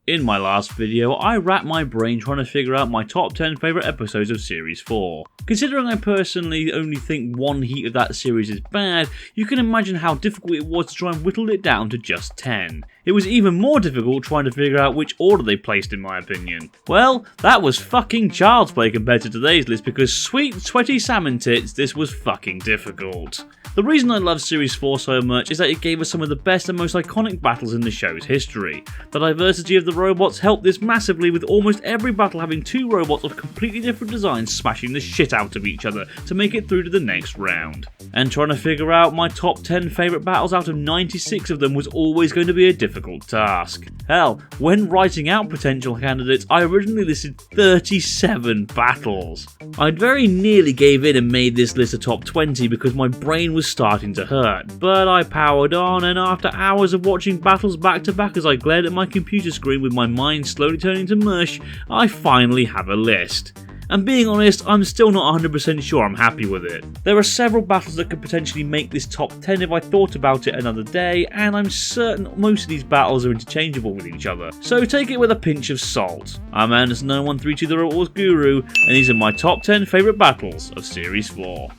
In my last video, I racked my brain trying to figure out my top 10 favourite episodes of Series 4. Considering I personally only think one heat of that series is bad, you can imagine how difficult it was to try and whittle it down to just 10. It was even more difficult trying to figure out which order they placed in my opinion. Well, that was fucking child's play compared to today's list because sweet sweaty salmon tits, this was fucking difficult. The reason I love Series 4 so much is that it gave us some of the best and most iconic battles in the show's history. The diversity of the robots helped this massively, with almost every battle having two robots of completely different designs smashing the shit out of each other to make it through to the next round. And trying to figure out my top 10 favourite battles out of 96 of them was always going to be a difficult task. Hell, when writing out potential candidates, I originally listed 37 battles. I'd very nearly gave in and made this list a top 20 because my brain was starting to hurt, but I powered on, and after hours of watching battles back to back as I glared at my computer screen with my mind slowly turning to mush, I finally have a list. And being honest, I'm still not 100% sure I'm happy with it. There are several battles that could potentially make this top 10 if I thought about it another day, and I'm certain most of these battles are interchangeable with each other, so take it with a pinch of salt. I'm Anderson9132 the Robot Wars Guru, and these are my top 10 favourite battles of Series 4.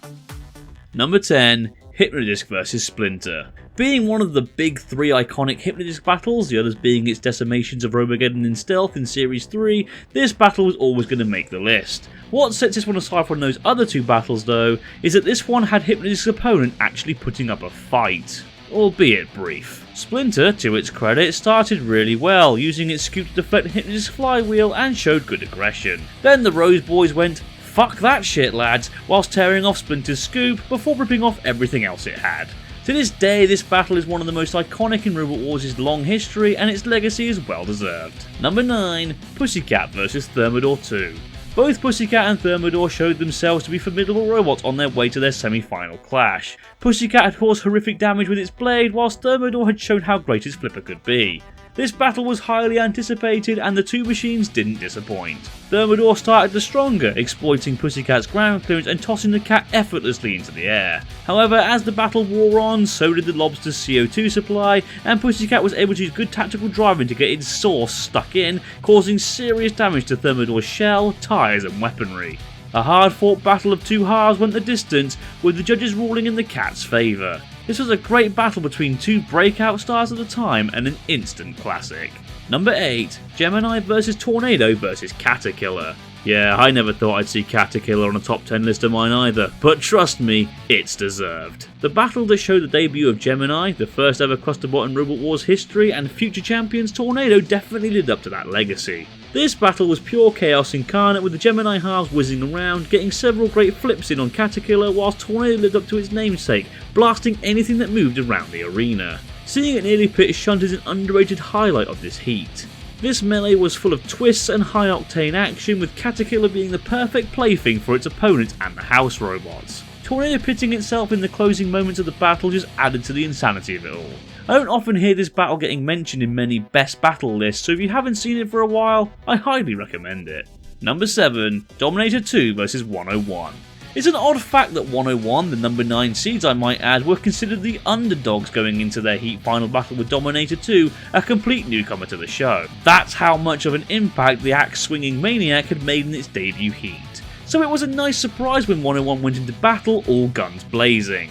Number 10. HYPNODISC vs Splinter. Being one of the big three iconic HYPNODISC battles, the others being its decimations of Robogeddon in Stealth in Series 3, this battle was always going to make the list. What sets this one aside from those other two battles though, is that this one had HYPNODISC's opponent actually putting up a fight, albeit brief. Splinter, to its credit, started really well, using its scoop to deflect HYPNODISC's flywheel and showed good aggression. Then the Rose Boys went, "Fuck that shit lads," whilst tearing off Splinter's scoop before ripping off everything else it had. To this day, this battle is one of the most iconic in Robot Wars' long history, and its legacy is well deserved. Number 9. PUSSYCAT vs THERMIDOR 2. Both PUSSYCAT and THERMIDOR showed themselves to be formidable robots on their way to their semi-final clash. PUSSYCAT had caused horrific damage with its blade, whilst THERMIDOR had shown how great its flipper could be. This battle was highly anticipated, and the two machines didn't disappoint. THERMIDOR started the stronger, exploiting PUSSYCAT's ground clearance and tossing the cat effortlessly into the air. However, as the battle wore on, so did the lobster's CO2 supply, and PUSSYCAT was able to use good tactical driving to get its sauce stuck in, causing serious damage to THERMIDOR's shell, tyres and weaponry. A hard-fought battle of two halves went the distance, with the judges ruling in the cat's favour. This was a great battle between two breakout stars at the time and an instant classic. Number 8. GEMINI vs Tornado vs Caterkiller. Yeah, I never thought I'd see Caterkiller on a top 10 list of mine either, but trust me, it's deserved. The battle that showed the debut of GEMINI, the first ever clusterbot in Robot Wars history, and future champions Tornado definitely lived up to that legacy. This battle was pure chaos incarnate, with the Gemini halves whizzing around, getting several great flips in on Caterkiller, whilst Tornado lived up to its namesake, blasting anything that moved around the arena. Seeing it nearly pit shunt is an underrated highlight of this heat. This melee was full of twists and high-octane action, with Caterkiller being the perfect plaything for its opponents and the house robots. Tornado pitting itself in the closing moments of the battle just added to the insanity of it all. I don't often hear this battle getting mentioned in many best battle lists, so if you haven't seen it for a while, I highly recommend it. Number 7. Dominator 2 vs 101. It's an odd fact that 101, the number 9 seeds I might add, were considered the underdogs going into their heat final battle with Dominator 2, a complete newcomer to the show. That's how much of an impact the axe-swinging maniac had made in its debut heat. So it was a nice surprise when 101 went into battle all guns blazing.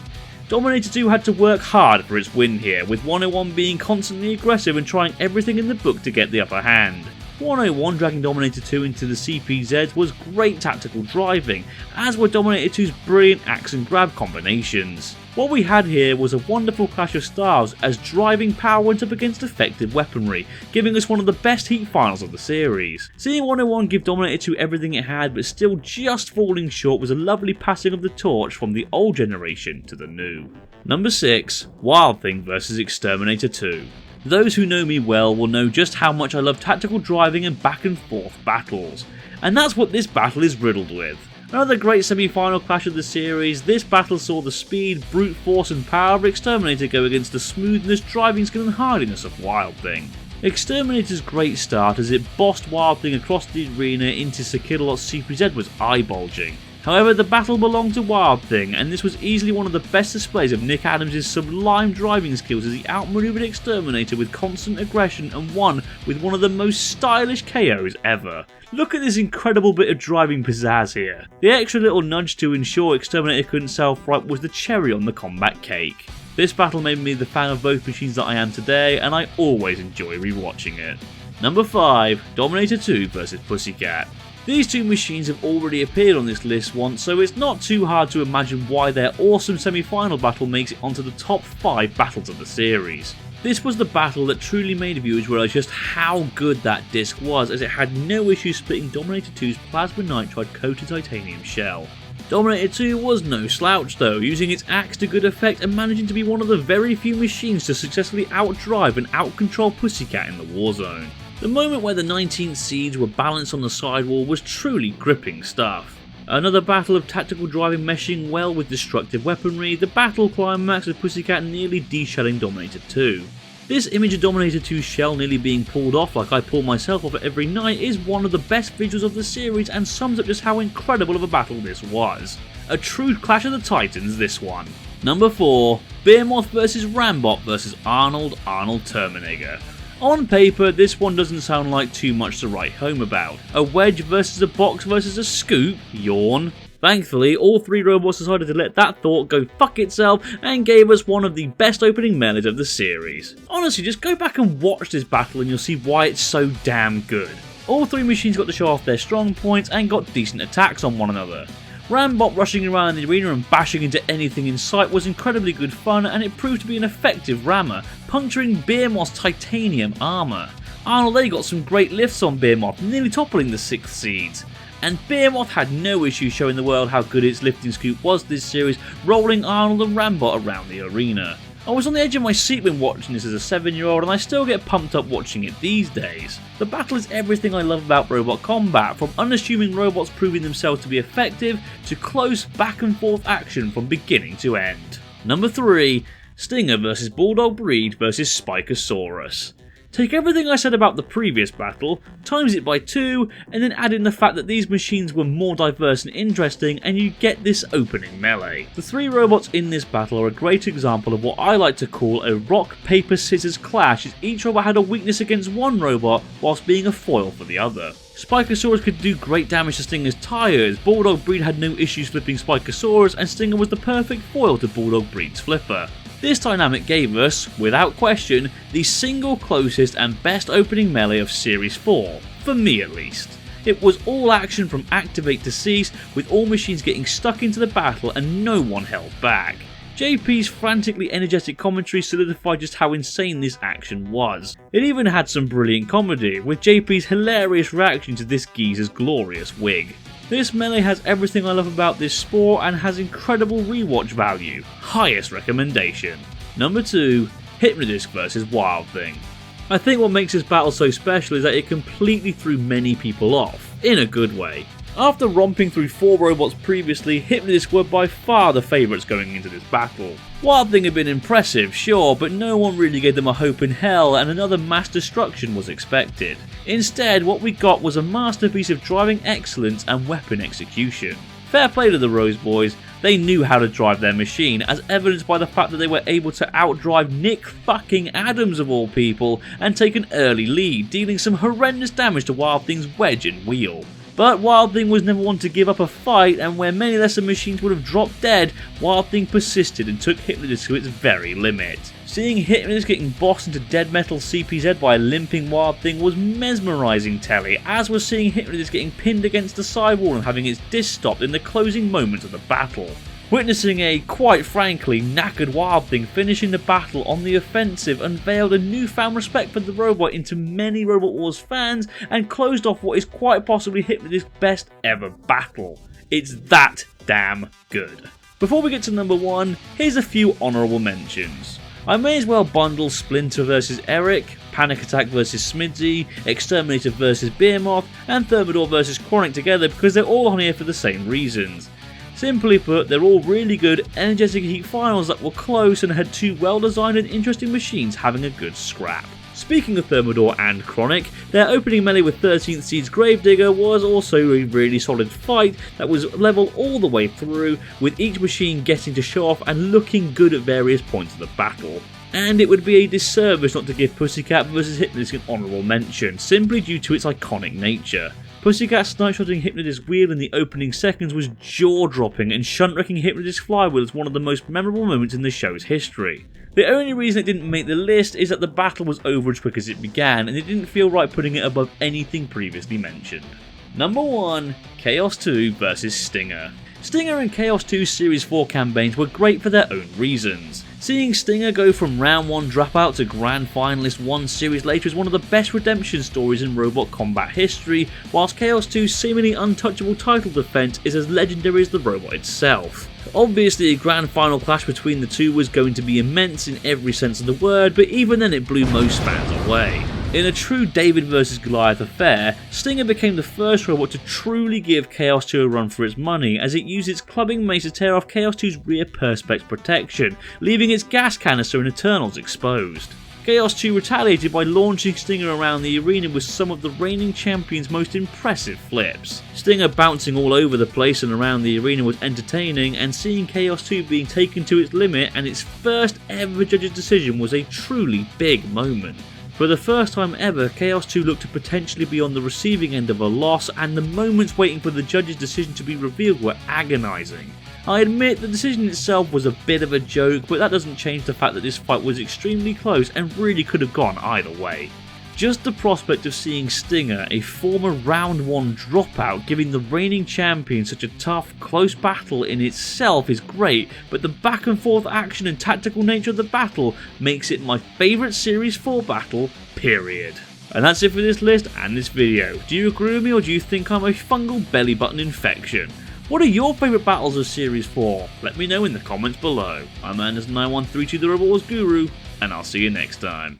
Dominator 2 had to work hard for its win here, with 101 being constantly aggressive and trying everything in the book to get the upper hand. 101 dragging Dominator 2 into the CPZs was great tactical driving, as were Dominator 2's brilliant axe and grab combinations. What we had here was a wonderful clash of styles as driving power went up against effective weaponry, giving us one of the best heat finals of the series. Seeing 101 give Dominator 2 everything it had but still just falling short was a lovely passing of the torch from the old generation to the new. Number 6. Wild Thing vs Exterminator 2. Those who know me well will know just how much I love tactical driving and back and forth battles, and that's what this battle is riddled with. Another great semi-final clash of the series, this battle saw the speed, brute force and power of Exterminator go against the smoothness, driving skill and hardiness of Wild Thing. Exterminator's great start as it bossed Wild Thing across the arena into Sir Kidalot's CPZ was eye-bulging. However, the battle belonged to Wild Thing, and this was easily one of the best displays of Nick Adams' sublime driving skills as he outmaneuvered Exterminator with constant aggression and won with one of the most stylish KOs ever. Look at this incredible bit of driving pizzazz here. The extra little nudge to ensure Exterminator couldn't self-right was the cherry on the combat cake. This battle made me the fan of both machines that I am today, and I always enjoy rewatching it. Number 5. Dominator 2 vs Pussycat. These two machines have already appeared on this list once, so it's not too hard to imagine why their awesome semi-final battle makes it onto the top 5 battles of the series. This was the battle that truly made viewers realise just how good that disc was, as it had no issue splitting Dominator 2's plasma nitride coated titanium shell. Dominator 2 was no slouch though, using its axe to good effect and managing to be one of the very few machines to successfully outdrive and outcontrol Pussycat in the war zone. The moment where the 19 seeds were balanced on the sidewall was truly gripping stuff. Another battle of tactical driving meshing well with destructive weaponry, the battle climax with Pussycat nearly de-shelling Dominator 2. This image of Dominator 2's shell nearly being pulled off like I pull myself off it every night is one of the best visuals of the series and sums up just how incredible of a battle this was. A true clash of the titans, this one. Number 4. BEHEMOTH vs RAMBOT vs ARNOLD TERMINEGGER. On paper, this one doesn't sound like too much to write home about. A wedge versus a box versus a scoop? Yawn. Thankfully, all three robots decided to let that thought go fuck itself and gave us one of the best opening melees of the series. Honestly, just go back and watch this battle and you'll see why it's so damn good. All three machines got to show off their strong points and got decent attacks on one another. RAMBOT rushing around the arena and bashing into anything in sight was incredibly good fun, and it proved to be an effective rammer, puncturing BEHEMOTH's titanium armour. ARNOLD got some great lifts on BEHEMOTH, nearly toppling the 6th seeds. And BEHEMOTH had no issue showing the world how good its lifting scoop was this series, rolling ARNOLD and RAMBOT around the arena. I was on the edge of my seat when watching this as a 7-year-old, and I still get pumped up watching it these days. The battle is everything I love about robot combat, from unassuming robots proving themselves to be effective, to close back and forth action from beginning to end. Number 3. Stinger vs Bulldog Breed vs SPIKASARUS. Take everything I said about the previous battle, times it by 2, and then add in the fact that these machines were more diverse and interesting, and you get this opening melee. The three robots in this battle are a great example of what I like to call a rock, paper, scissors clash, as each robot had a weakness against one robot whilst being a foil for the other. SPIKASARUS could do great damage to Stinger's tyres, Bulldog Breed had no issues flipping SPIKASARUS, and Stinger was the perfect foil to Bulldog Breed's flipper. This dynamic gave us, without question, the single closest and best opening melee of Series 4, for me at least. It was all action from activate to cease, with all machines getting stuck into the battle and no one held back. JP's frantically energetic commentary solidified just how insane this action was. It even had some brilliant comedy, with JP's hilarious reaction to this geezer's glorious wig. This melee has everything I love about this sport and has incredible rewatch value. Highest recommendation. Number 2. HYPNODISC vs Wild Thing. I think what makes this battle so special is that it completely threw many people off, in a good way. After romping through 4 robots previously, HYPNODISC were by far the favourites going into this battle. Wild Thing had been impressive, sure, but no one really gave them a hope in hell, and another mass destruction was expected. Instead, what we got was a masterpiece of driving excellence and weapon execution. Fair play to the Rose Boys, they knew how to drive their machine, as evidenced by the fact that they were able to outdrive Nick fucking Adams of all people, and take an early lead, dealing some horrendous damage to Wild Thing's wedge and wheel. But Wild Thing was never one to give up a fight, and where many lesser machines would have dropped dead, Wild Thing persisted and took HYPNODISC to its very limit. Seeing HYPNODISC getting bossed into dead metal CPZ by a limping Wild Thing was mesmerising telly, as was seeing HYPNODISC getting pinned against the sidewall and having its disc stopped in the closing moments of the battle. Witnessing a, quite frankly, knackered Wild Thing finishing the battle on the offensive unveiled a newfound respect for the robot into many Robot Wars fans and closed off what is quite possibly HYPNODISC's best ever battle. It's that damn good. Before we get to number 1, here's a few honourable mentions. I may as well bundle Splinter vs Eric, Panic Attack vs Smidsy, Exterminator vs Behemoth, and Thermidor vs Chronic together because they're all on here for the same reasons. Simply put, they're all really good, energetic heat finals that were close and had 2 well designed and interesting machines having a good scrap. Speaking of Thermidor and Chronic, their opening melee with 13th Seed's Gravedigger was also a really solid fight that was level all the way through, with each machine getting to show off and looking good at various points of the battle. And it would be a disservice not to give Pussycat vs Hypnodisc an honourable mention, simply due to its iconic nature. Pussycat snipe-shotting Hypnodisc wheel in the opening seconds was jaw-dropping, and shunt-wrecking Hypnodisc flywheel is one of the most memorable moments in the show's history. The only reason it didn't make the list is that the battle was over as quick as it began, and it didn't feel right putting it above anything previously mentioned. Number 1. Chaos 2 vs Stinger. Stinger and Chaos 2 Series 4 campaigns were great for their own reasons. Seeing Stinger go from round 1 dropout to grand finalist 1 series later is one of the best redemption stories in robot combat history, whilst Chaos 2's seemingly untouchable title defense is as legendary as the robot itself. Obviously, a grand final clash between the two was going to be immense in every sense of the word, but even then it blew most fans away. In a true David vs Goliath affair, Stinger became the first robot to truly give Chaos 2 a run for its money, as it used its clubbing mace to tear off Chaos 2's rear perspex protection, leaving its gas canister and Eternals exposed. Chaos 2 retaliated by launching Stinger around the arena with some of the reigning champion's most impressive flips. Stinger bouncing all over the place and around the arena was entertaining, and seeing Chaos 2 being taken to its limit and its first ever judge's decision was a truly big moment. For the first time ever, Chaos 2 looked to potentially be on the receiving end of a loss, and the moments waiting for the judge's decision to be revealed were agonising. I admit the decision itself was a bit of a joke, but that doesn't change the fact that this fight was extremely close and really could have gone either way. Just the prospect of seeing Stinger, a former round 1 dropout, giving the reigning champion such a tough, close battle in itself is great, but the back and forth action and tactical nature of the battle makes it my favourite Series 4 battle, period. And that's it for this list and this video. Do you agree with me, or do you think I'm a fungal belly button infection? What are your favourite battles of Series 4? Let me know in the comments below. I'm Anderson9132, the Robot Wars Guru, and I'll see you next time.